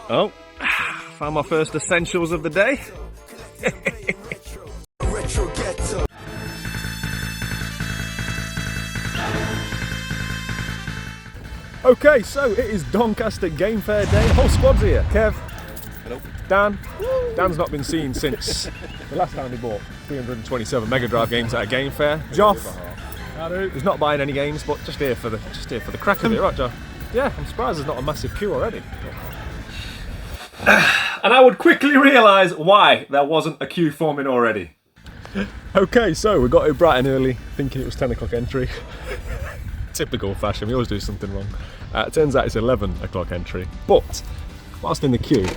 Oh, found my first essentials of the day. Okay, so it is Doncaster Game Fair day. The whole squad's here. Kev. Hello. Dan. Dan's not been seen since the last time he bought 327 Mega Drive games at a Game Fair. Joff. He's not buying any games, but just here for the crack of it, right, Joff? Yeah, I'm surprised there's not a massive queue already. And I would quickly realise why there wasn't a queue forming already. Okay, so we got here bright and early, thinking it was 10 o'clock entry. Typical fashion, we always do something wrong. It turns out it's 11 o'clock entry. But, whilst in the queue,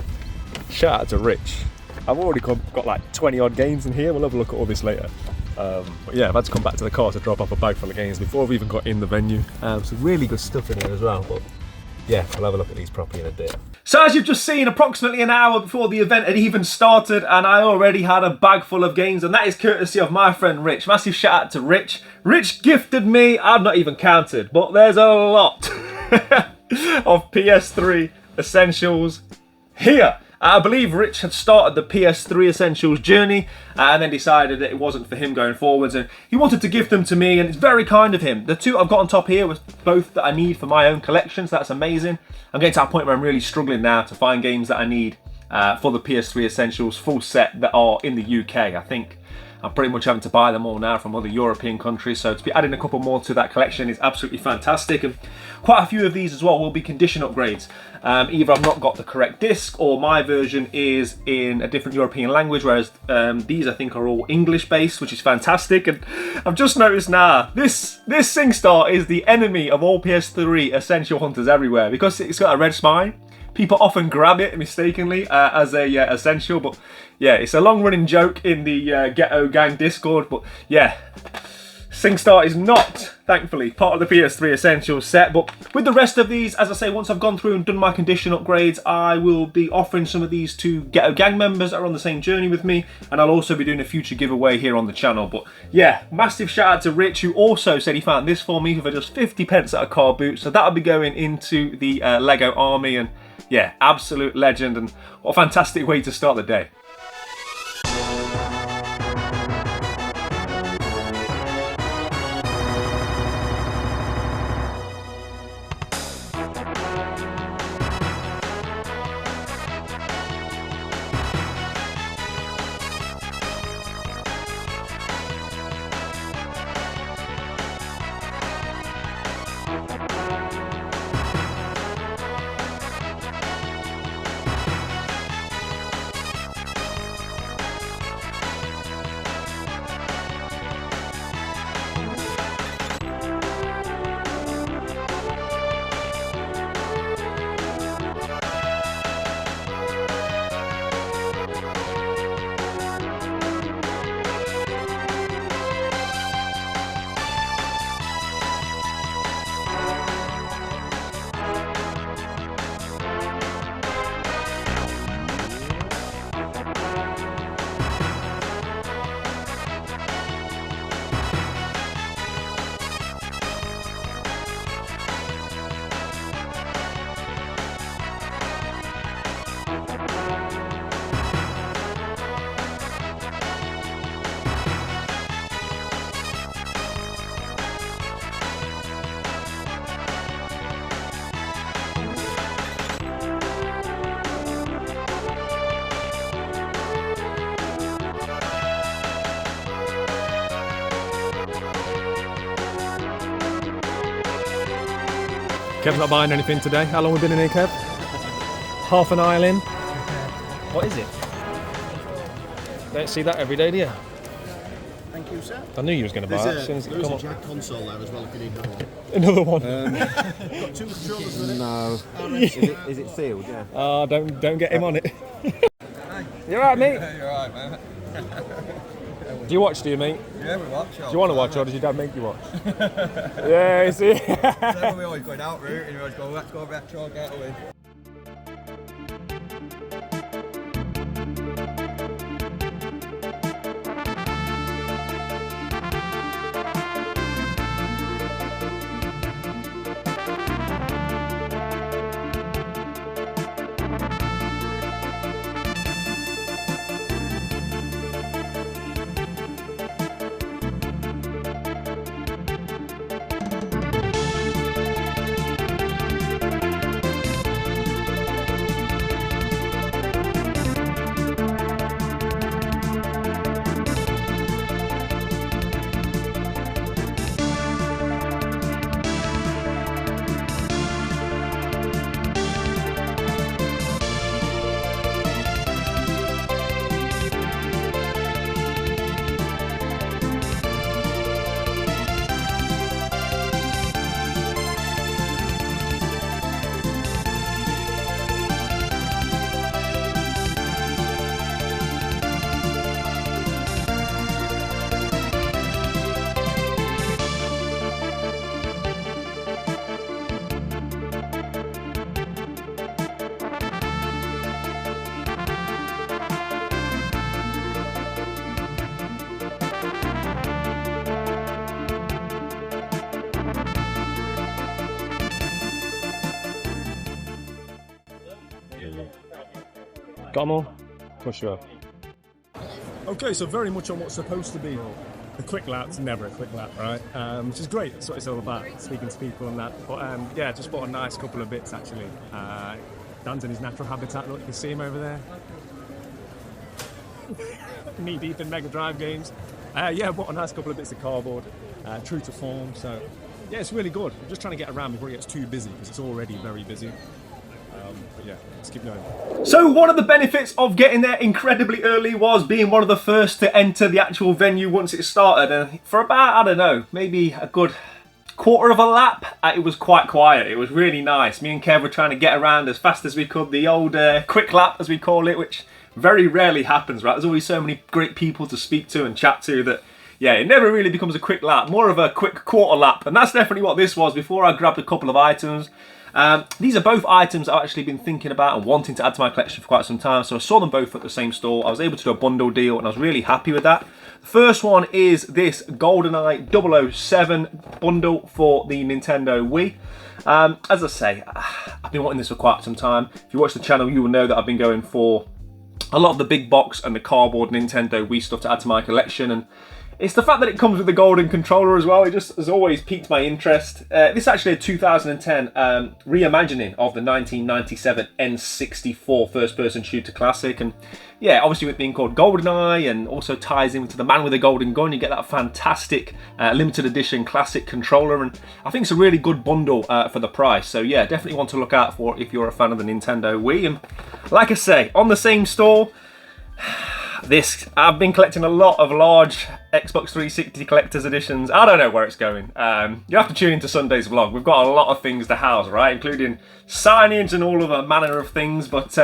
shout out to Rich. I've already got like 20 odd games in here, we'll have a look at all this later. But yeah, I've had to come back to the car to drop off a bag full of games before we've even got in the venue. Some really good stuff in here as well, but yeah, we'll have a look at these properly in a bit. So as you've just seen, approximately an hour before the event had even started, and I already had a bag full of games, and that is courtesy of my friend Rich. Massive shout out to Rich. Rich gifted me, I've not even counted, but there's a lot of PS3 essentials here. I believe Rich had started the PS3 Essentials journey and then decided that it wasn't for him going forwards, and he wanted to gift them to me, and it's very kind of him. The two I've got on top here was both that I need for my own collection, so that's amazing. I'm getting to that point where I'm really struggling now to find games that I need for the PS3 Essentials full set that are in the UK. I think I'm pretty much having to buy them all now from other European countries, so to be adding a couple more to that collection is absolutely fantastic. And quite a few of these as well will be condition upgrades. Either I've not got the correct disc, or my version is in a different European language, whereas these I think are all English based, which is fantastic. And I've just noticed now, this SingStar is the enemy of all PS3 Essential Hunters everywhere, because it's got a red spine. People often grab it mistakenly as a essential, but yeah, it's a long-running joke in the Ghetto Gang Discord. But yeah, SingStar is not, thankfully, part of the PS3 Essentials set. But with the rest of these, as I say, once I've gone through and done my condition upgrades, I will be offering some of these to Ghetto Gang members that are on the same journey with me, and I'll also be doing a future giveaway here on the channel. But yeah, massive shout out to Rich, who also said he found this for me for just 50 pence at a car boot. So that'll be going into the Lego army, and yeah, absolute legend, and what a fantastic way to start the day. Kev's not buying anything today. How long have we been in here, Kev? Half an aisle in. What is it? Don't see that every day, do you? Thank you, sir. I knew you was going to buy it as soon as it There's come a up. jack console there as well if you need another one. Another one. Got two controllers with it. No. Is it sealed? Yeah. Oh, don't get him on it. You alright, mate? You're alright, man. Do you watch, do you, mate? Yeah, we watch. Do you want to watch, or does your dad make you watch? Yeah, you see? So we always going out route and we always go, let's go retro, get away. Got them all? Push you up. Okay, so very much on what's supposed to be a quick lap. It's never a quick lap, right? Which is great. That's what it's all about, speaking to people and that. But yeah, just bought a nice couple of bits actually. Dan's in his natural habitat. Look, you can see him over there. Knee deep in Mega Drive games. Yeah, bought a nice couple of bits of cardboard, true to form. So yeah, it's really good. I'm just trying to get around before it gets too busy because it's already very busy. But yeah, let's keep going. So one of the benefits of getting there incredibly early was being one of the first to enter the actual venue once it started. And for about, I don't know, maybe a good quarter of a lap, it was quite quiet. It was really nice. Me and Kev were trying to get around as fast as we could, the old quick lap as we call it, which very rarely happens, right? There's always so many great people to speak to and chat to that, yeah, it never really becomes a quick lap, more of a quick quarter lap. And that's definitely what this was before I grabbed a couple of items. These are both items I've actually been thinking about and wanting to add to my collection for quite some time. So I saw them both at the same store. I was able to do a bundle deal and I was really happy with that. The first one is this GoldenEye 007 bundle for the Nintendo Wii. As I say, I've been wanting this for quite some time. If you watch the channel, you will know that I've been going for a lot of the big box and the cardboard Nintendo Wii stuff to add to my collection, and it's the fact that it comes with the golden controller as well. It just has always piqued my interest. This is actually a 2010 reimagining of the 1997 N64 first-person shooter classic. And yeah, obviously with being called GoldenEye and also ties into the man with the golden gun, you get that fantastic limited edition classic controller. And I think it's a really good bundle for the price. So yeah, definitely want to look out for it if you're a fan of the Nintendo Wii. And like I say, on the same store, I've been collecting a lot of large Xbox 360 collector's editions. I don't know where it's going. You have to tune into Sunday's vlog. We've got a lot of things to house, right? Including signage and all of a manner of things. But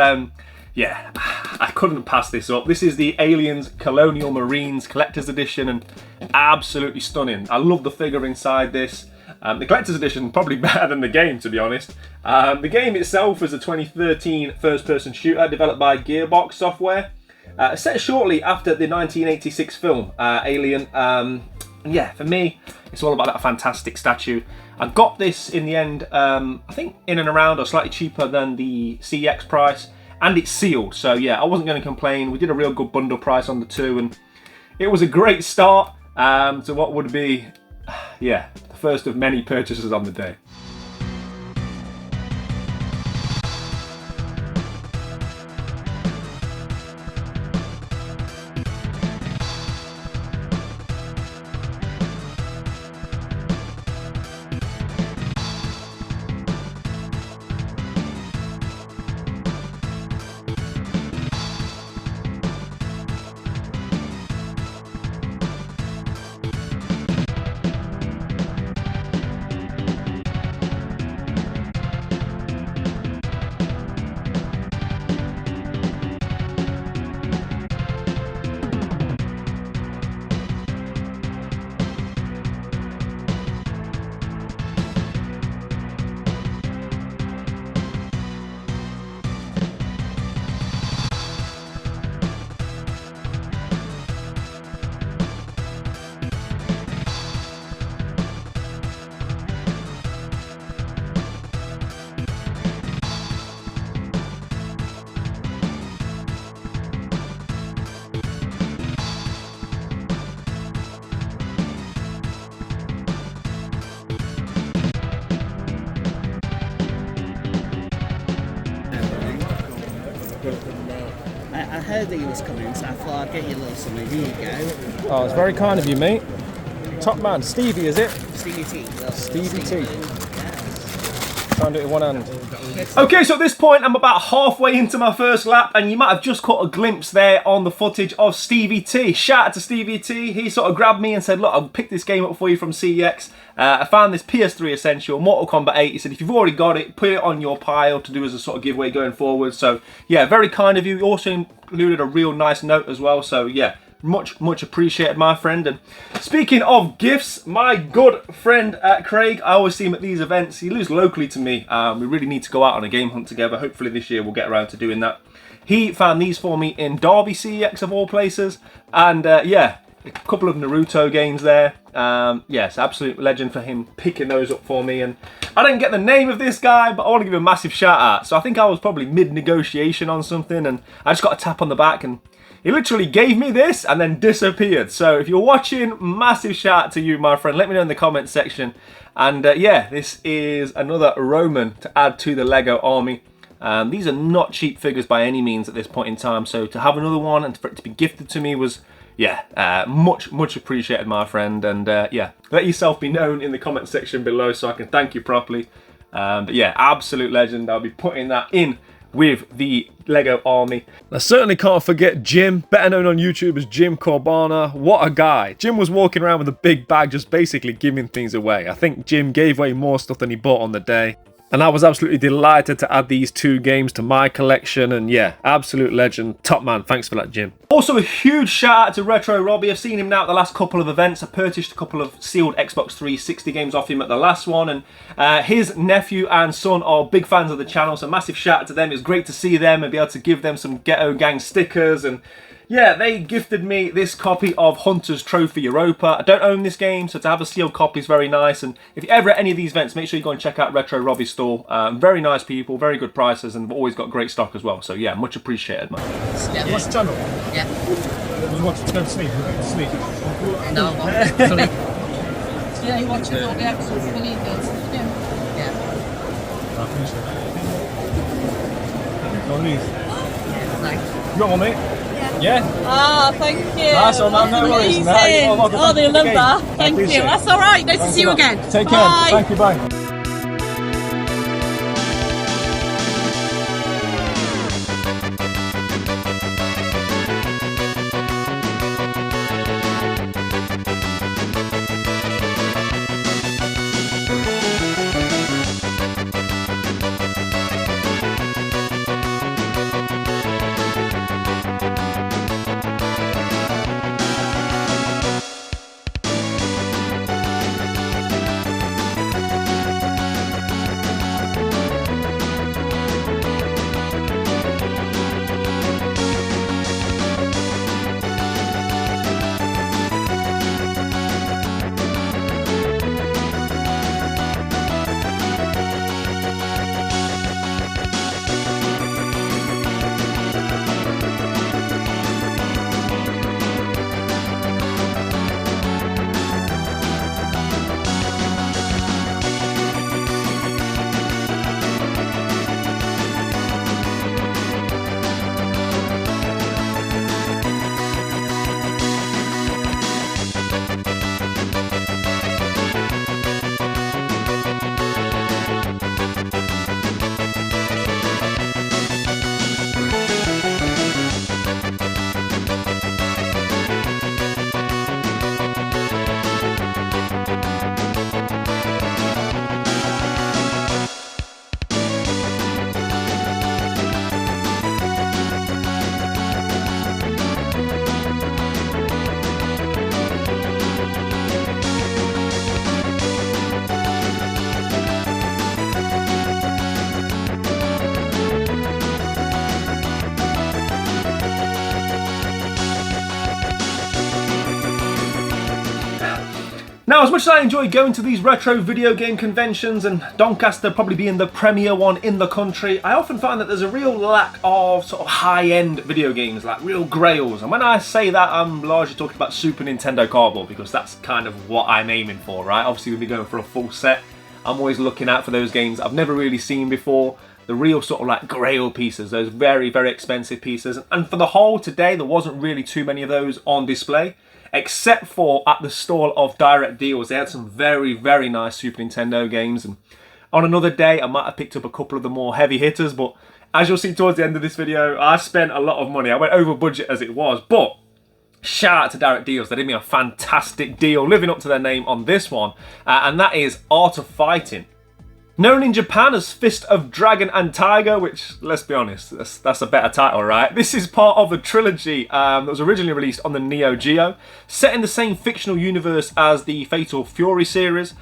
yeah, I couldn't pass this up. This is the Aliens Colonial Marines collector's edition and absolutely stunning. I love the figure inside this. The collector's edition probably better than the game, to be honest. The game itself is a 2013 first-person shooter developed by Gearbox Software. Set shortly after the 1986 film Alien. Yeah, for me, it's all about that fantastic statue. I got this in the end, I think in and around or slightly cheaper than the CX price, and it's sealed. So yeah, I wasn't going to complain. We did a real good bundle price on the two, and it was a great start to what would be, yeah, the first of many purchases on the day. I heard that you was coming, so I thought I'd get you a little something. Here you go. Oh, it's very kind of you, mate. Top man, Stevie, is it? Stevie T. Stevie T. Try and do it with one hand. Okay, so at this point, I'm about halfway into my first lap, and you might have just caught a glimpse there on the footage of Stevie T. Shout out to Stevie T. He sort of grabbed me and said, look, I'll pick this game up for you from CEX. I found this PS3 Essential, Mortal Kombat 8. He said, if you've already got it, put it on your pile to do as a sort of giveaway going forward. So, yeah, very kind of you. He also included a real nice note as well. So, yeah, much appreciated, my friend. And speaking of gifts, my good friend Craig, I always see him at these events. He lives locally to me. We really need to go out on a game hunt together. Hopefully this year we'll get around to doing that. He found these for me in Derby CEX of all places. And, yeah, a couple of Naruto games there. Yes, absolute legend for him picking those up for me. And I didn't get the name of this guy, but I want to give him a massive shout out. So I think I was probably mid-negotiation on something, and I just got a tap on the back, and he literally gave me this and then disappeared. So if you're watching, massive shout out to you, my friend. Let me know in the comment section. And yeah, this is another Roman to add to the Lego army. These are not cheap figures by any means at this point in time. So to have another one and for it to be gifted to me was, yeah, much appreciated, my friend. And yeah, let yourself be known in the comment section below so I can thank you properly. But yeah, absolute legend. I'll be putting that in with the Lego army. I certainly can't forget Jim, better known on YouTube as Jim Corbana. What a guy. Jim was walking around with a big bag just basically giving things away. I think Jim gave away more stuff than he bought on the day. And I was absolutely delighted to add these 2 games to my collection. And yeah, absolute legend. Top man. Thanks for that, Jim. Also, a huge shout out to Retro Robbie. I've seen him now at the last couple of events. I purchased a couple of sealed Xbox 360 games off him at the last one. And his nephew and son are big fans of the channel. So massive shout out to them. It was great to see them and be able to give them some Ghetto Gang stickers. And yeah, they gifted me this copy of Hunter's Trophy Europa. I don't own this game, so to have a sealed copy is very nice. And if you're ever at any of these events, make sure you go and check out Retro Robbie's store. Very nice people, very good prices, and they've always got great stock as well. So yeah, much appreciated, man. Yeah. What's the channel? Yeah. You want to go to sleep? Sleep. No, sleep. Yeah, he watches all the episodes when he does. Yeah. I'll finish it. Go on these. Yeah, nice. You want one, mate? Yeah. Ah, thank you. That's all right, no worries. Amazing. No, Oh, they love that. Thank you. That's all right. Nice to see you again. Take care. Bye. Thank you, bye. Now, as much as I enjoy going to these retro video game conventions, and Doncaster probably being the premier one in the country, I often find that there's a real lack of sort of high-end video games, like real grails. And when I say that, I'm largely talking about Super Nintendo cardboard, because that's kind of what I'm aiming for, right? Obviously, we'll be going for a full set. I'm always looking out for those games I've never really seen before. The real sort of like grail pieces, those very, very expensive pieces. And for the whole today, there wasn't really too many of those on display, except for at the stall of Direct Deals. They had some very, very nice Super Nintendo games. And on another day, I might have picked up a couple of the more heavy hitters. But as you'll see towards the end of this video, I spent a lot of money. I went over budget as it was. But shout out to Direct Deals. They did me a fantastic deal, living up to their name on this one. And that is Art of Fighting. Known in Japan as Fist of Dragon and Tiger, which, let's be honest, that's a better title, right? This is part of a trilogy that was originally released on the Neo Geo, set in the same fictional universe as the Fatal Fury series.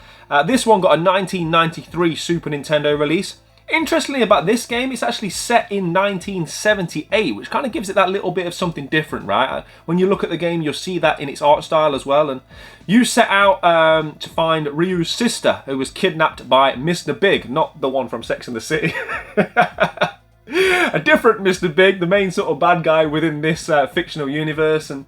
This one got a 1993 Super Nintendo release. Interestingly about this game, it's actually set in 1978, which kind of gives it that little bit of something different, right? When you look at the game, you'll see that in its art style as well. And you set out to find Ryu's sister, who was kidnapped by Mr. Big, not the one from Sex and the City. A different Mr. Big, the main sort of bad guy within this fictional universe. And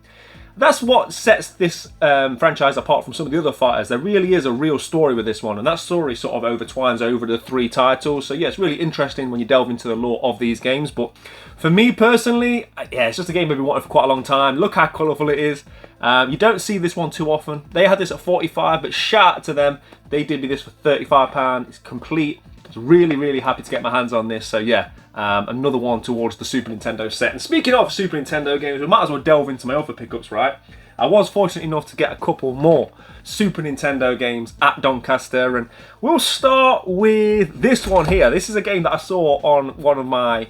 that's what sets this franchise apart from some of the other fighters. There really is a real story with this one, and that story sort of overtwines over the 3 titles. So yeah, it's really interesting when you delve into the lore of these games. But for me personally, yeah, it's just a game I've been wanting for quite a long time. Look how colourful it is. You don't see this one too often. They had this at 45, but shout out to them. They did me this for £35. It's complete. I was really, really happy to get my hands on this. So yeah, another one towards the Super Nintendo set. And speaking of Super Nintendo games, we might as well delve into my other pickups, right? I was fortunate enough to get a couple more Super Nintendo games at Doncaster, and we'll start with this one here. This is a game that I saw on one of my,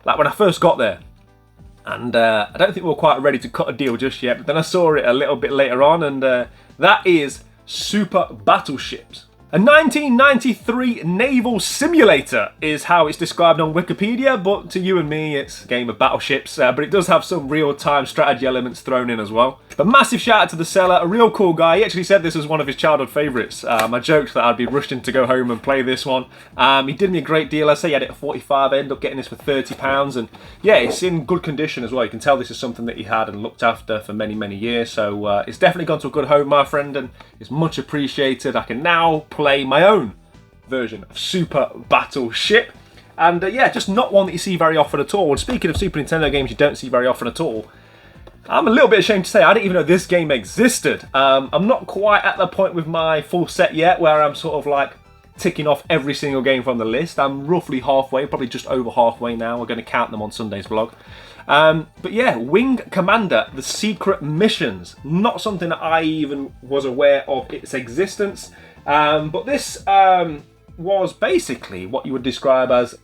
like when I first got there. And I don't think we were quite ready to cut a deal just yet, but then I saw it a little bit later on, and that is Super Battleships. A 1993 naval simulator is how it's described on Wikipedia, but to you and me, it's a game of battleships, but it does have some real-time strategy elements thrown in as well. But massive shout out to the seller, a real cool guy. He actually said this was one of his childhood favourites. I joked that I'd be rushing to go home and play this one. He did me a great deal. I say he had it at 45, I ended up getting this for £30, and yeah, it's in good condition as well. You can tell this is something that he had and looked after for many, many years, so it's definitely gone to a good home, my friend, and it's much appreciated. I can now play my own version of Super Battleship, and yeah, just not one that you see very often at all. And speaking of Super Nintendo games you don't see very often at all, I'm a little bit ashamed to say I didn't even know this game existed. I'm not quite at the point with my full set yet where I'm sort of like ticking off every single game from the list. I'm roughly halfway, probably just over halfway now. We're going to count them on Sunday's vlog. But yeah, Wing Commander, The Secret Missions. Not something that I even was aware of its existence. But this was basically what you would describe as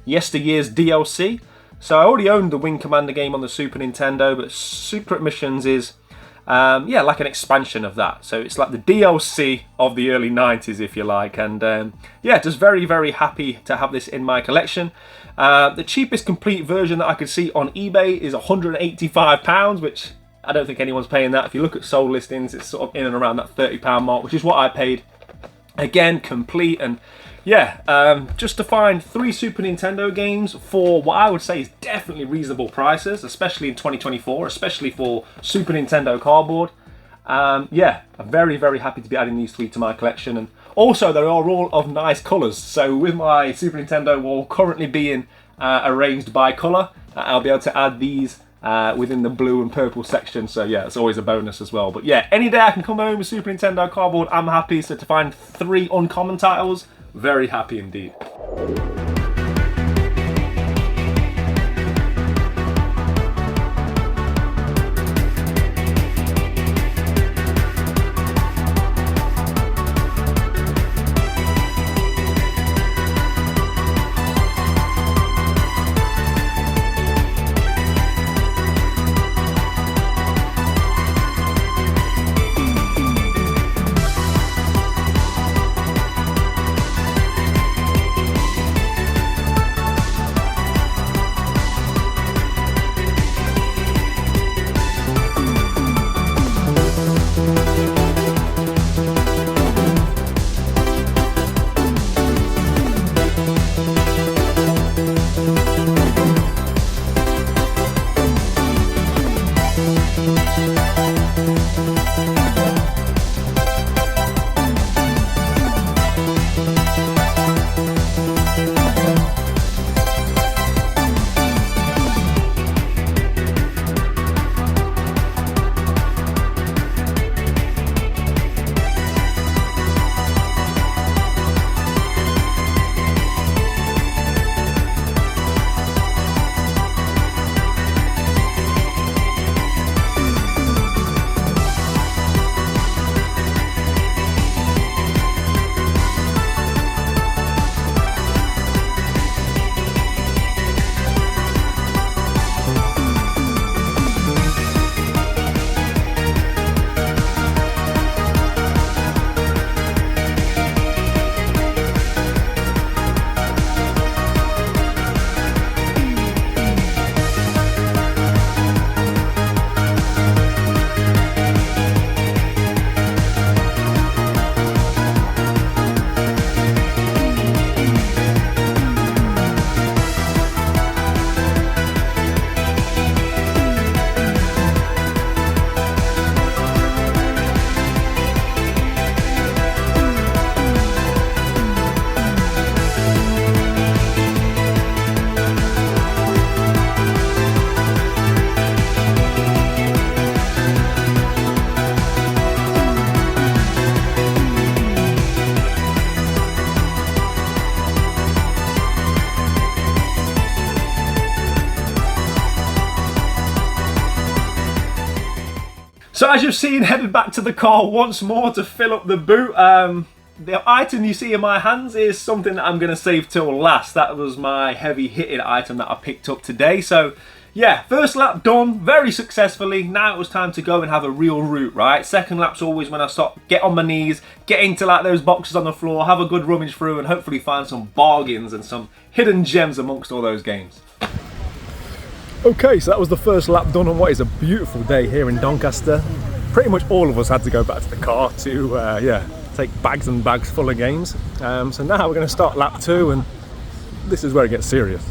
yesteryear's DLC. So I already owned the Wing Commander game on the Super Nintendo, but Secret Missions is, yeah, like an expansion of that. So it's like the DLC of the early 90s, if you like. And yeah, just very, very happy to have this in my collection. The cheapest complete version that I could see on eBay is £185, which I don't think anyone's paying that. If you look at sold listings, it's sort of in and around that £30 mark, which is what I paid. Again, complete, and yeah, just to find 3 Super Nintendo games for what I would say is definitely reasonable prices, especially in 2024, especially for Super Nintendo cardboard. Yeah, I'm very, very happy to be adding these 3 to my collection, and also they are all of nice colours. So with my Super Nintendo wall currently being arranged by colour, I'll be able to add these within the blue and purple section, so yeah, it's always a bonus as well. But yeah, any day I can come home with Super Nintendo cardboard, I'm happy. So to find 3 uncommon titles, very happy indeed. So as you've seen, headed back to the car once more to fill up the boot. The item you see in my hands is something that I'm going to save till last. That was my heavy hitting item that I picked up today. So yeah, first lap done very successfully. Now it was time to go and have a real route, right? Second lap's always when I stop, get on my knees, get into like those boxes on the floor, have a good rummage through and hopefully find some bargains and some hidden gems amongst all those games. Okay, so that was the first lap done on what is a beautiful day here in Doncaster. Pretty much all of us had to go back to the car to, take bags and bags full of games. So now we're going to start lap 2 and this is where it gets serious.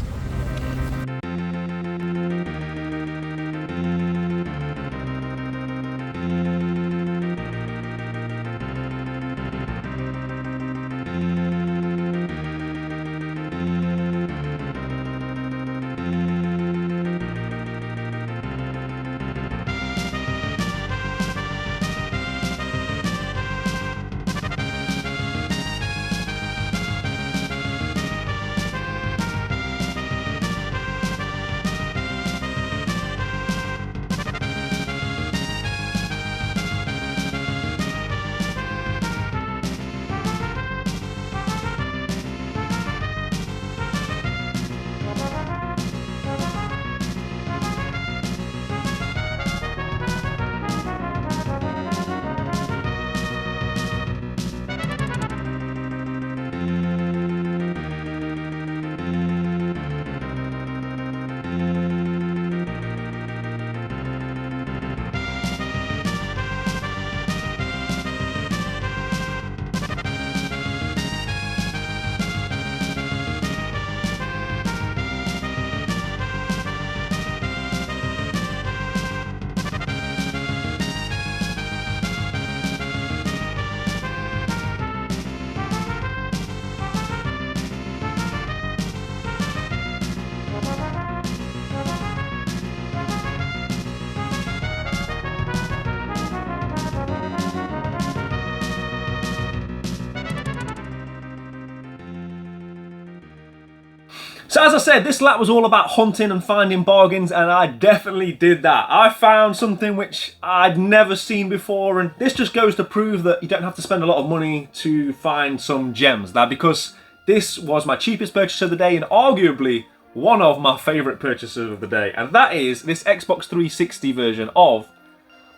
So as I said, this lap was all about hunting and finding bargains, and I definitely did that. I found something which I'd never seen before, and this just goes to prove that you don't have to spend a lot of money to find some gems. Now, because this was my cheapest purchase of the day and arguably one of my favourite purchases of the day, and that is this Xbox 360 version of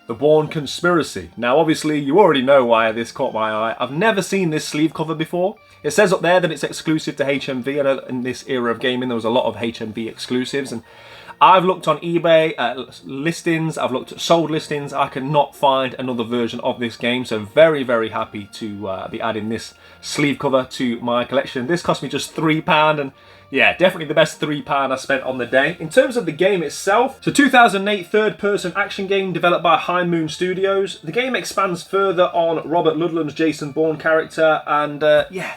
The Bourne Conspiracy. Now, obviously, you already know why this caught my eye. I've never seen this sleeve cover before. It says up there that it's exclusive to HMV. I know in this era of gaming, there was a lot of HMV exclusives. And I've looked on eBay at listings. I've looked at sold listings. I cannot find another version of this game. So very, very happy to be adding this sleeve cover to my collection. This cost me just £3. And yeah, definitely the best £3 I spent on the day. In terms of the game itself, it's a 2008 third-person action game developed by High Moon Studios. The game expands further on Robert Ludlum's Jason Bourne character, and yeah,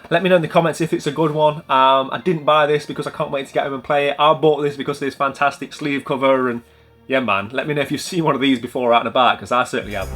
let me know in the comments if it's a good one. I didn't buy this because I can't wait to get home and play it. I bought this because of this fantastic sleeve cover, and yeah, man, let me know if you've seen one of these before out and about, because I certainly have.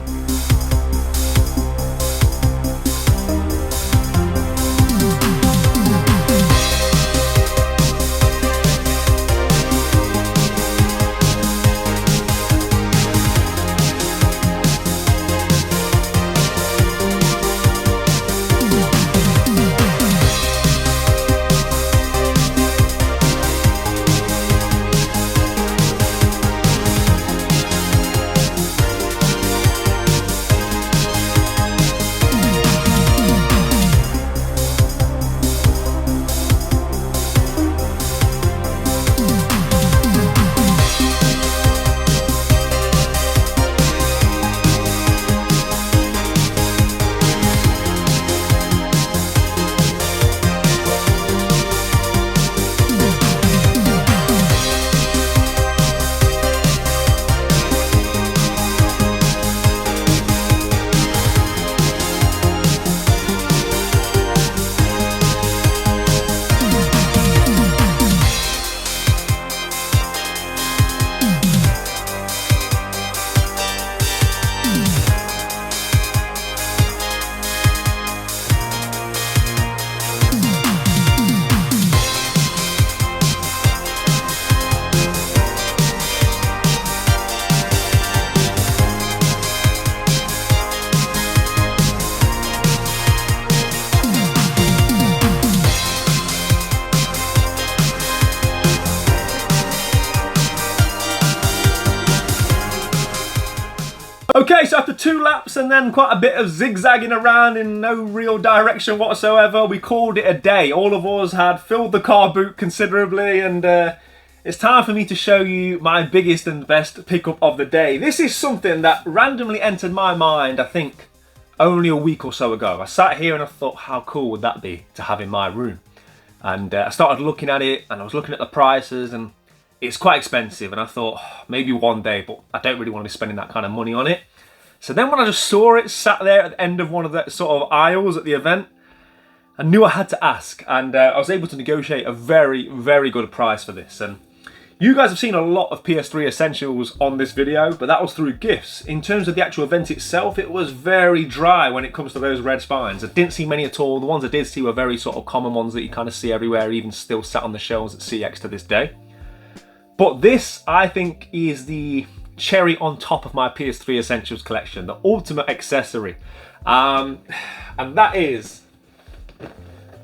Okay, so after 2 laps and then quite a bit of zigzagging around in no real direction whatsoever, we called it a day. All of us had filled the car boot considerably, and it's time for me to show you my biggest and best pickup of the day. This is something that randomly entered my mind, I think, only a week or so ago. I sat here and I thought, how cool would that be to have in my room? And I started looking at it, and I was looking at the prices, and it's quite expensive, and I thought, oh, maybe one day, but I don't really want to be spending that kind of money on it. So then when I just saw it sat there at the end of one of the sort of aisles at the event, I knew I had to ask, and I was able to negotiate a very, very good price for this. And you guys have seen a lot of PS3 essentials on this video, but that was through gifts. In terms of the actual event itself, it was very dry when it comes to those red spines. I didn't see many at all. The ones I did see were very sort of common ones that you kind of see everywhere, even still sat on the shelves at CX to this day. But this, I think, is the cherry on top of my PS3 Essentials collection, the ultimate accessory. And that is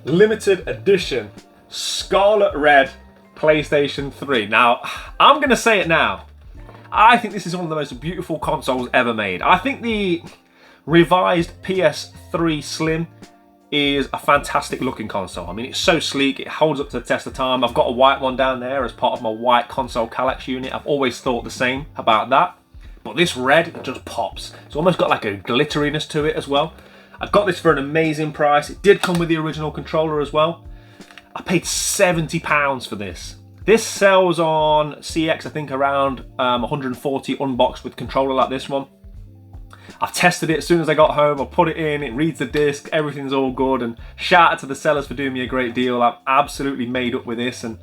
limited edition Scarlet Red PlayStation 3. Now, I'm going to say it now. I think this is one of the most beautiful consoles ever made. I think the revised PS3 Slim is a fantastic looking console. I mean, it's so sleek, it holds up to the test of time. I've got a white one down there as part of my white console Kallax unit. I've always thought the same about that. But this red, it just pops. It's almost got like a glitteriness to it as well. I got this for an amazing price. It did come with the original controller as well. I paid £70 for this. This sells on CX, I think around 140 unboxed with controller like this one. I've tested it as soon as I got home. I put it in, it reads the disc, everything's all good, and shout out to the sellers for doing me a great deal. I'm absolutely made up with this. And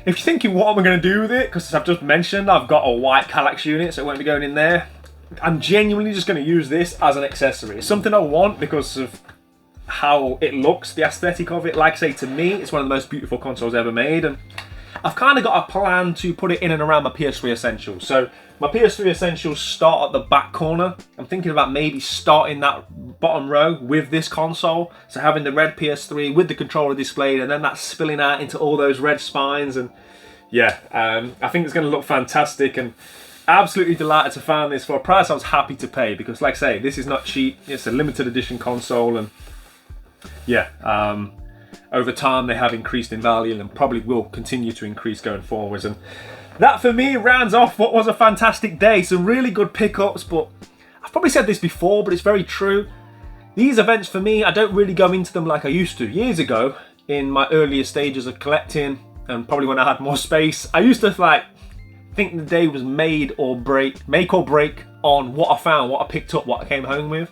if you're thinking what am I going to do with it, because I've just mentioned I've got a white Kallax unit, so it won't be going in there. I'm genuinely just going to use this as an accessory. It's something I want because of how it looks, the aesthetic of it. Like I say, to me, it's one of the most beautiful consoles ever made, and I've kind of got a plan to put it in and around my PS3 Essentials. So my PS3 Essentials start at the back corner. I'm thinking about maybe starting that bottom row with this console. So having the red PS3 with the controller displayed, and then that spilling out into all those red spines. And yeah, I think it's going to look fantastic, and absolutely delighted to find this for a price I was happy to pay, because like I say, this is not cheap. It's a limited edition console, and yeah, over time they have increased in value and probably will continue to increase going forwards. And that for me rounds off what was a fantastic day. Some really good pickups, but I've probably said this before, but it's very true. These events for me, I don't really go into them like I used to. Years ago, in my earlier stages of collecting, and probably when I had more space, I used to think the day was make or break on what I found, what I picked up, what I came home with.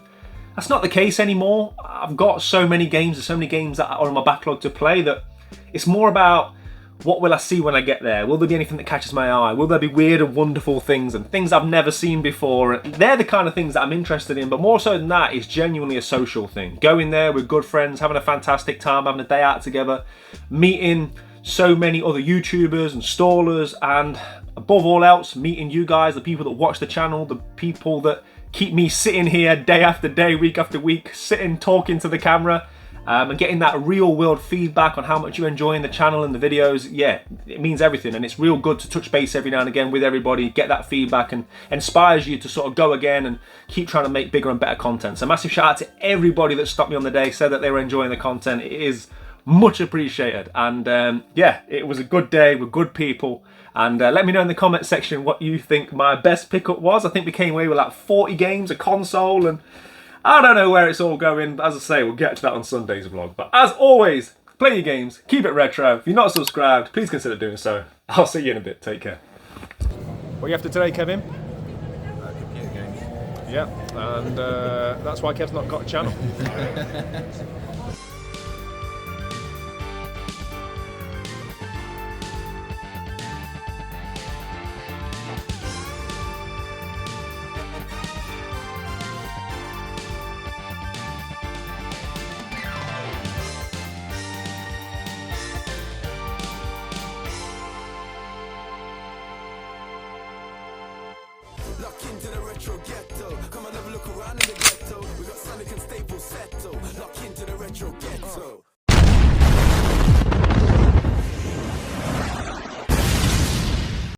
That's not the case anymore. I've got so many games, there's so many games that are in my backlog to play, that it's more about what will I see when I get there? Will there be anything that catches my eye? Will there be weird and wonderful things and things I've never seen before? They're the kind of things that I'm interested in, but more so than that, it's genuinely a social thing. Going there with good friends, having a fantastic time, having a day out together, meeting so many other YouTubers and stallers, and above all else, meeting you guys, the people that watch the channel, the people that keep me sitting here day after day, week after week, sitting, talking to the camera, and getting that real world feedback on how much you're enjoying the channel and the videos. Yeah, it means everything, and it's real good to touch base every now and again with everybody, get that feedback, and inspires you to sort of go again and keep trying to make bigger and better content. So massive shout out to everybody that stopped me on the day, said that they were enjoying the content. It is much appreciated, and yeah, it was a good day with good people. And let me know in the comment section what you think my best pickup was. I think we came away with like 40 games, a console, and I don't know where it's all going. But as I say, we'll get to that on Sunday's vlog. But as always, play your games, keep it retro. If you're not subscribed, please consider doing so. I'll see you in a bit. Take care. What are you after today, Kevin? Computer games. Yeah, and that's why Kev's not got a channel. Lock into the retro ghetto. Come and have a look around in the ghetto. We got Sonic and Staples settle. Lock into the retro ghetto.